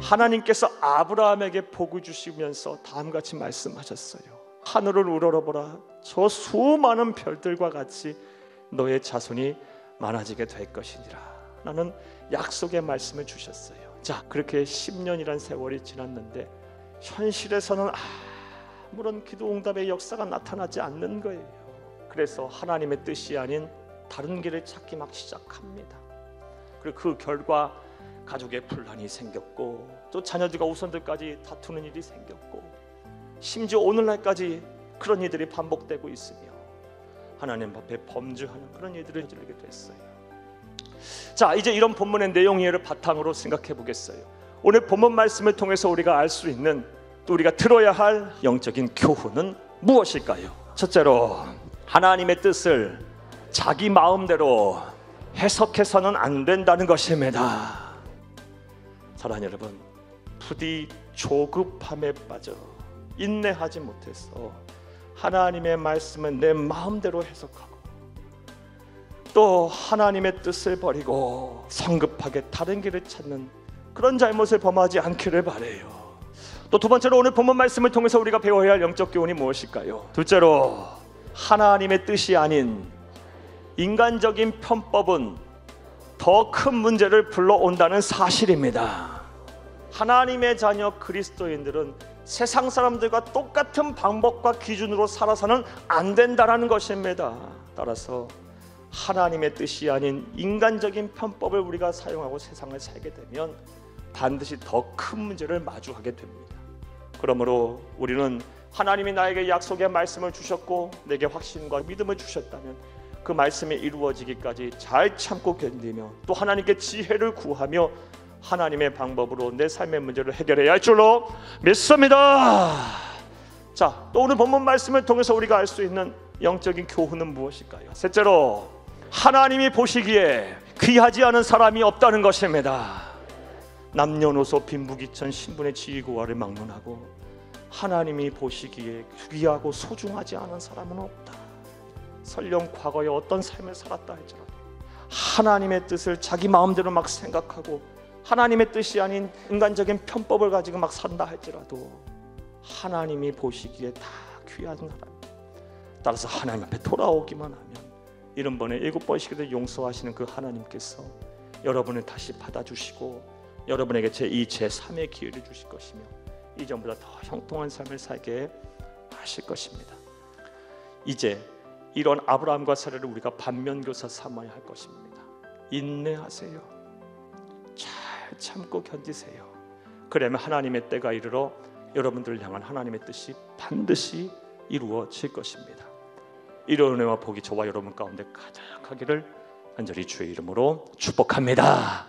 하나님께서 아브라함에게 복을 주시면서 다음같이 말씀하셨어요. 하늘을 우러러보라. 저 수많은 별들과 같이 너의 자손이 많아지게 될 것이니라. 라는 약속의 말씀을 주셨어요. 자, 그렇게 10년이란 세월이 지났는데 현실에서는 아무런 기도 응답의 역사가 나타나지 않는 거예요. 그래서 하나님의 뜻이 아닌 다른 길을 찾기 막 시작합니다. 그리고 그 결과 가족의 분란이 생겼고, 또 자녀들과 우선들까지 다투는 일이 생겼고, 심지어 오늘날까지 그런 일들이 반복되고 있으며 하나님 앞에 범죄하는 그런 일들을 저지르게 됐어요. 자, 이제 이런 본문의 내용을 바탕으로 생각해 보겠어요. 오늘 본문 말씀을 통해서 우리가 알 수 있는, 또 우리가 들어야 할 영적인 교훈은 무엇일까요? 첫째로, 하나님의 뜻을 자기 마음대로 해석해서는 안 된다는 것입니다. 사랑하는 여러분, 부디 조급함에 빠져 인내하지 못해서 하나님의 말씀은 내 마음대로 해석하고, 또 하나님의 뜻을 버리고 성급하게 다른 길을 찾는 그런 잘못을 범하지 않기를 바라요. 또 두 번째로, 오늘 본문 말씀을 통해서 우리가 배워야 할 영적 교훈이 무엇일까요? 둘째로, 하나님의 뜻이 아닌 인간적인 편법은 더 큰 문제를 불러온다는 사실입니다. 하나님의 자녀 그리스도인들은 세상 사람들과 똑같은 방법과 기준으로 살아서는 안 된다는 것입니다. 따라서 하나님의 뜻이 아닌 인간적인 편법을 우리가 사용하고 세상을 살게 되면 반드시 더 큰 문제를 마주하게 됩니다. 그러므로 우리는 하나님이 나에게 약속의 말씀을 주셨고 내게 확신과 믿음을 주셨다면 그 말씀이 이루어지기까지 잘 참고 견디며, 또 하나님께 지혜를 구하며 하나님의 방법으로 내 삶의 문제를 해결해야 할 줄로 믿습니다. 자, 또 오늘 본문 말씀을 통해서 우리가 알 수 있는 영적인 교훈은 무엇일까요? 셋째로, 하나님이 보시기에 귀하지 않은 사람이 없다는 것입니다. 남녀노소 빈부귀천 신분의 지위고하를 막론하고 하나님이 보시기에 귀하고 소중하지 않은 사람은 없다. 설령 과거에 어떤 삶을 살았다 할지라도 하나님의 뜻을 자기 마음대로 막 생각하고 하나님의 뜻이 아닌 인간적인 편법을 가지고 막 산다 할지라도 하나님이 보시기에 다 귀한 사람. 따라서 하나님 앞에 돌아오기만 하면 70번에 7번씩이라도 용서하시는 그 하나님께서 여러분을 다시 받아주시고 여러분에게 제2, 제3의 기회를 주실 것이며 이전보다 더 형통한 삶을 살게 하실 것입니다. 이제 이런 아브라함과 사라를 우리가 반면교사 삼아야 할 것입니다. 인내하세요. 잘 참고 견디세요. 그러면 하나님의 때가 이르러 여러분들을 향한 하나님의 뜻이 반드시 이루어질 것입니다. 이런 은혜와 복이 저와 여러분 가운데 가득하기를 간절히 주의 이름으로 축복합니다.